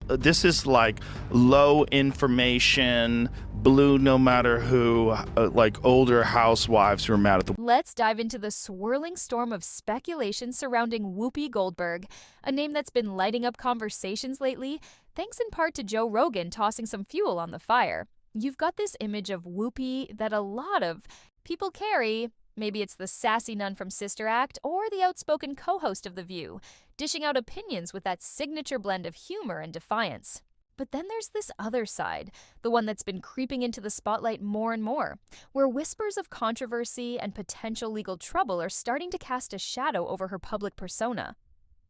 This is like low information, blue no matter who, like older housewives who are mad at the. Let's dive into the swirling storm of speculation surrounding Whoopi Goldberg, a name that's been lighting up conversations lately, thanks in part to Joe Rogan tossing some fuel on the fire. You've got this image of Whoopi that a lot of people carry. Maybe it's the sassy nun from Sister Act or the outspoken co-host of The View, dishing out opinions with that signature blend of humor and defiance. But then there's this other side, the one that's been creeping into the spotlight more and more, where whispers of controversy and potential legal trouble are starting to cast a shadow over her public persona.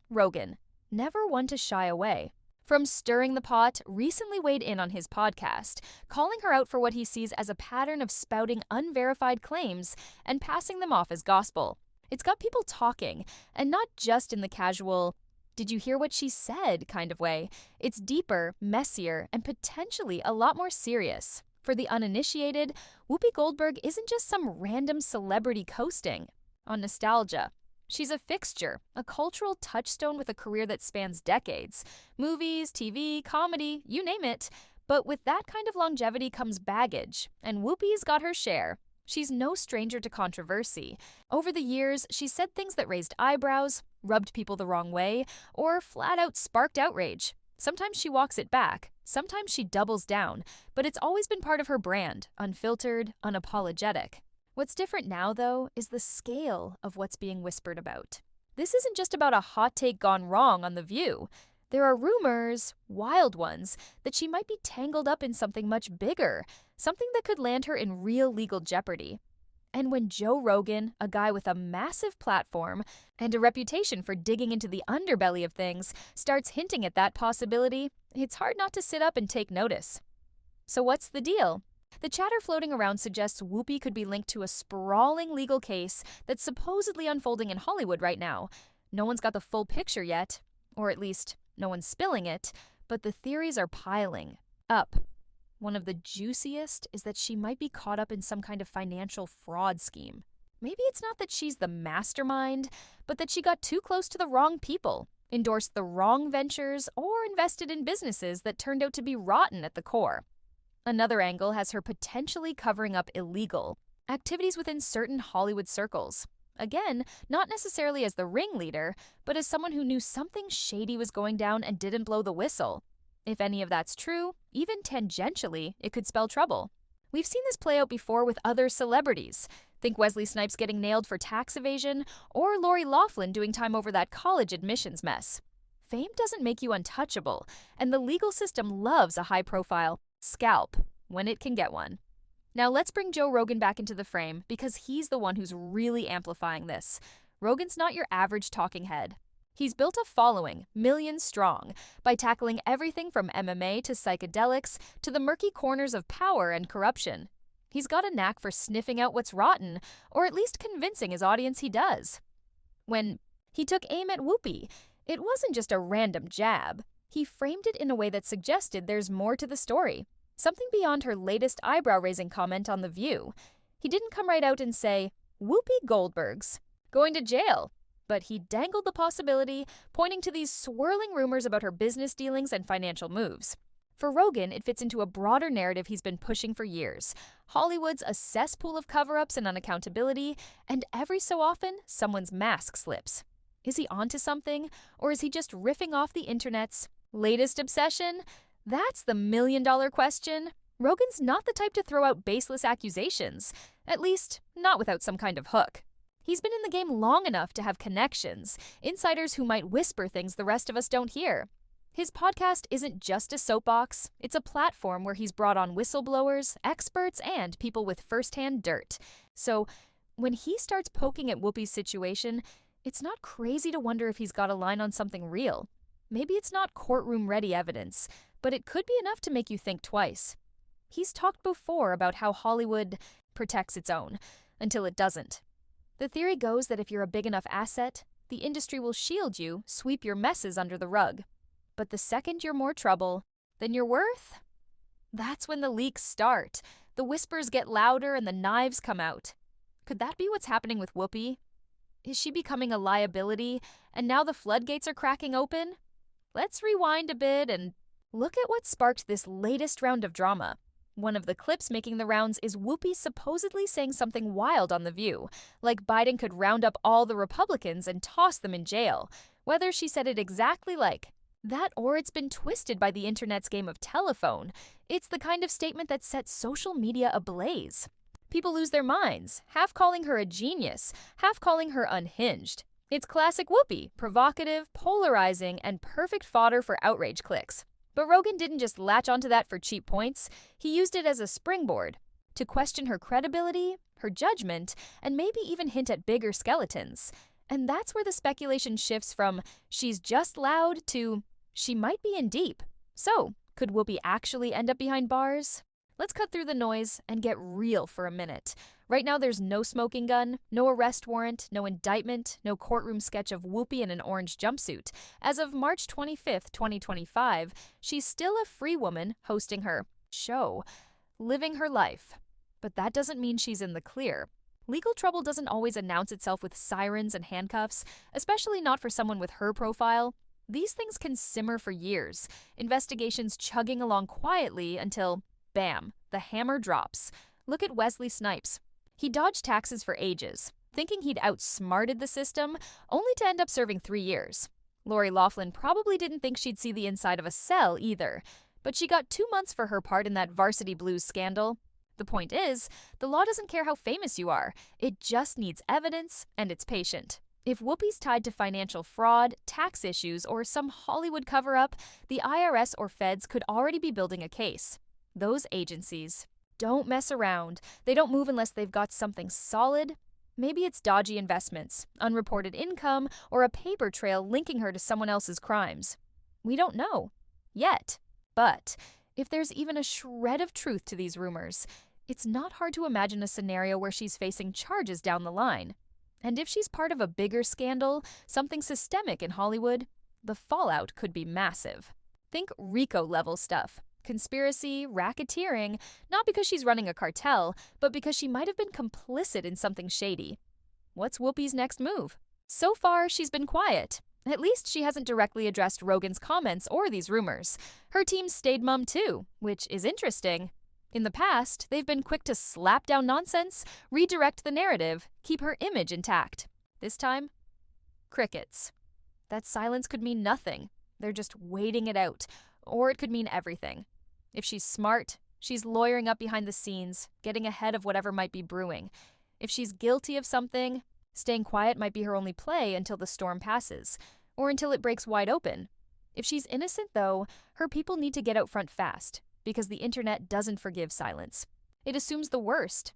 Rogan, never one to shy away, from stirring the pot, recently weighed in on his podcast, calling her out for what he sees as a pattern of spouting unverified claims and passing them off as gospel. It's got people talking, and not just in the casual, "did you hear what she said" kind of way. It's deeper, messier, and potentially a lot more serious. For the uninitiated, Whoopi Goldberg isn't just some random celebrity coasting on nostalgia. She's a fixture, a cultural touchstone with a career that spans decades. Movies, TV, comedy, you name it. But with that kind of longevity comes baggage, and Whoopi's got her share. She's no stranger to controversy. Over the years, she's said things that raised eyebrows, rubbed people the wrong way, or flat out sparked outrage. Sometimes she walks it back, sometimes she doubles down, but it's always been part of her brand, unfiltered, unapologetic. What's different now, though, is the scale of what's being whispered about. This isn't just about a hot take gone wrong on The View. There are rumors, wild ones, that she might be tangled up in something much bigger, something that could land her in real legal jeopardy. And when Joe Rogan, a guy with a massive platform and a reputation for digging into the underbelly of things, starts hinting at that possibility, it's hard not to sit up and take notice. So what's the deal? The chatter floating around suggests Whoopi could be linked to a sprawling legal case that's supposedly unfolding in Hollywood right now. No one's got the full picture yet, or at least no one's spilling it, but the theories are piling up. One of the juiciest is that she might be caught up in some kind of financial fraud scheme. Maybe it's not that she's the mastermind, but that she got too close to the wrong people, endorsed the wrong ventures, or invested in businesses that turned out to be rotten at the core. Another angle has her potentially covering up illegal activities within certain Hollywood circles. Again, not necessarily as the ringleader, but as someone who knew something shady was going down and didn't blow the whistle. If any of that's true, even tangentially, it could spell trouble. We've seen this play out before with other celebrities. Think Wesley Snipes getting nailed for tax evasion, or Lori Loughlin doing time over that college admissions mess. Fame doesn't make you untouchable, and the legal system loves a high-profile scalp when it can get one. Now let's bring Joe Rogan back into the frame because he's the one who's really amplifying this. Rogan's not your average talking head. He's built a following, millions strong, by tackling everything from MMA to psychedelics to the murky corners of power and corruption. He's got a knack for sniffing out what's rotten, or at least convincing his audience he does. When he took aim at Whoopi, it wasn't just a random jab. He framed it in a way that suggested there's more to the story, something beyond her latest eyebrow-raising comment on The View. He didn't come right out and say, "Whoopi Goldberg's going to jail," but he dangled the possibility, pointing to these swirling rumors about her business dealings and financial moves. For Rogan, it fits into a broader narrative he's been pushing for years. Hollywood's a cesspool of cover-ups and unaccountability, and every so often, someone's mask slips. Is he onto something, or is he just riffing off the internet's latest obsession? That's the million-dollar question. Rogan's not the type to throw out baseless accusations, at least not without some kind of hook. He's been in the game long enough to have connections, insiders who might whisper things the rest of us don't hear. His podcast isn't just a soapbox, it's a platform where he's brought on whistleblowers, experts, and people with first-hand dirt. So when he starts poking at Whoopi's situation, it's not crazy to wonder if he's got a line on something real. Maybe it's not courtroom-ready evidence, but it could be enough to make you think twice. He's talked before about how Hollywood protects its own, until it doesn't. The theory goes that if you're a big enough asset, the industry will shield you, sweep your messes under the rug. But the second you're more trouble than you're worth, that's when the leaks start. The whispers get louder and the knives come out. Could that be what's happening with Whoopi? Is she becoming a liability, and now the floodgates are cracking open? Let's rewind a bit and Look at what sparked this latest round of drama. One of the clips making the rounds is Whoopi supposedly saying something wild on The View, like Biden could round up all the Republicans and toss them in jail. Whether she said it exactly like that or it's been twisted by the internet's game of telephone, it's the kind of statement that sets social media ablaze. People lose their minds, half calling her a genius, half calling her unhinged. It's classic Whoopi, provocative, polarizing, and perfect fodder for outrage clicks. But Rogan didn't just latch onto that for cheap points, he used it as a springboard to question her credibility, her judgment, and maybe even hint at bigger skeletons. And that's where the speculation shifts from she's just loud to she might be in deep. So, could Whoopi actually end up behind bars? Let's cut through the noise and get real for a minute. Right now there's no smoking gun, no arrest warrant, no indictment, no courtroom sketch of Whoopi in an orange jumpsuit. As of March 25th, 2025, she's still a free woman hosting her show, living her life. But that doesn't mean she's in the clear. Legal trouble doesn't always announce itself with sirens and handcuffs, especially not for someone with her profile. These things can simmer for years, investigations chugging along quietly until, bam, the hammer drops. Look at Wesley Snipes. He dodged taxes for ages, thinking he'd outsmarted the system, only to end up serving 3 years. Lori Loughlin probably didn't think she'd see the inside of a cell either, but she got 2 months for her part in that Varsity Blues scandal. The point is, the law doesn't care how famous you are, it just needs evidence, and it's patient. If Whoopi's tied to financial fraud, tax issues, or some Hollywood cover-up, the IRS or feds could already be building a case. Those agencies don't mess around. They don't move unless they've got something solid. Maybe it's dodgy investments, unreported income, or a paper trail linking her to someone else's crimes. We don't know. Yet. But if there's even a shred of truth to these rumors, it's not hard to imagine a scenario where she's facing charges down the line. And if she's part of a bigger scandal, something systemic in Hollywood, the fallout could be massive. Think RICO-level stuff. Conspiracy, racketeering, not because she's running a cartel, but because she might have been complicit in something shady. What's Whoopi's next move? So far, she's been quiet. At least she hasn't directly addressed Rogan's comments or these rumors. Her team stayed mum too, which is interesting. In the past, they've been quick to slap down nonsense, redirect the narrative, keep her image intact. This time, crickets. That silence could mean nothing. They're just waiting it out. Or it could mean everything. If she's smart, she's lawyering up behind the scenes, getting ahead of whatever might be brewing. If she's guilty of something, staying quiet might be her only play until the storm passes, or until it breaks wide open. If she's innocent, though, her people need to get out front fast, because the internet doesn't forgive silence. It assumes the worst.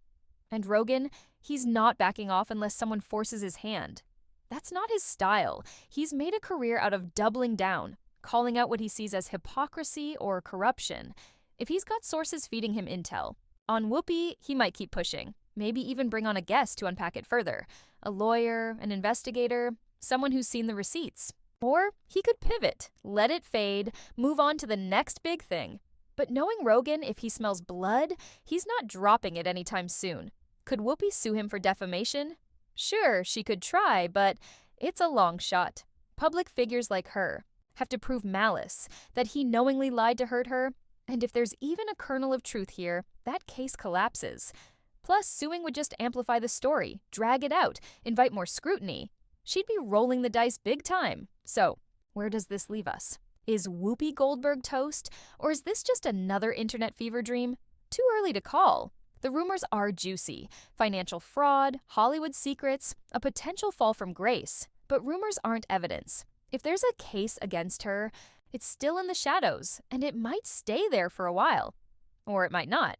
And Rogan, he's not backing off unless someone forces his hand. That's not his style. He's made a career out of doubling down, calling out what he sees as hypocrisy or corruption. If he's got sources feeding him intel. On Whoopi, he might keep pushing, maybe even bring on a guest to unpack it further. A lawyer, an investigator, someone who's seen the receipts. Or he could pivot, let it fade, move on to the next big thing. But knowing Rogan, if he smells blood, he's not dropping it anytime soon. Could Whoopi sue him for defamation? Sure, she could try, but it's a long shot. Public figures like her have to prove malice, that he knowingly lied to hurt her, and if there's even a kernel of truth here, that case collapses. Plus, suing would just amplify the story, drag it out, invite more scrutiny. She'd be rolling the dice big time. So, where does this leave us? Is Whoopi Goldberg toast, or is this just another internet fever dream? Too early to call. The rumors are juicy. Financial fraud, Hollywood secrets, a potential fall from grace. But rumors aren't evidence. If there's a case against her, it's still in the shadows, and it might stay there for a while. Or it might not.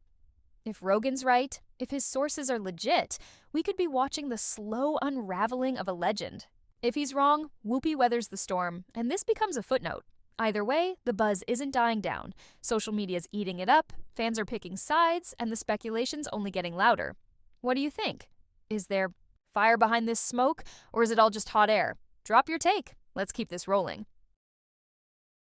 If Rogan's right, if his sources are legit, we could be watching the slow unraveling of a legend. If he's wrong, Whoopi weathers the storm, and this becomes a footnote. Either way, the buzz isn't dying down. Social media's eating it up, fans are picking sides, and the speculation's only getting louder. What do you think? Is there fire behind this smoke, or is it all just hot air? Drop your take. Let's keep this rolling.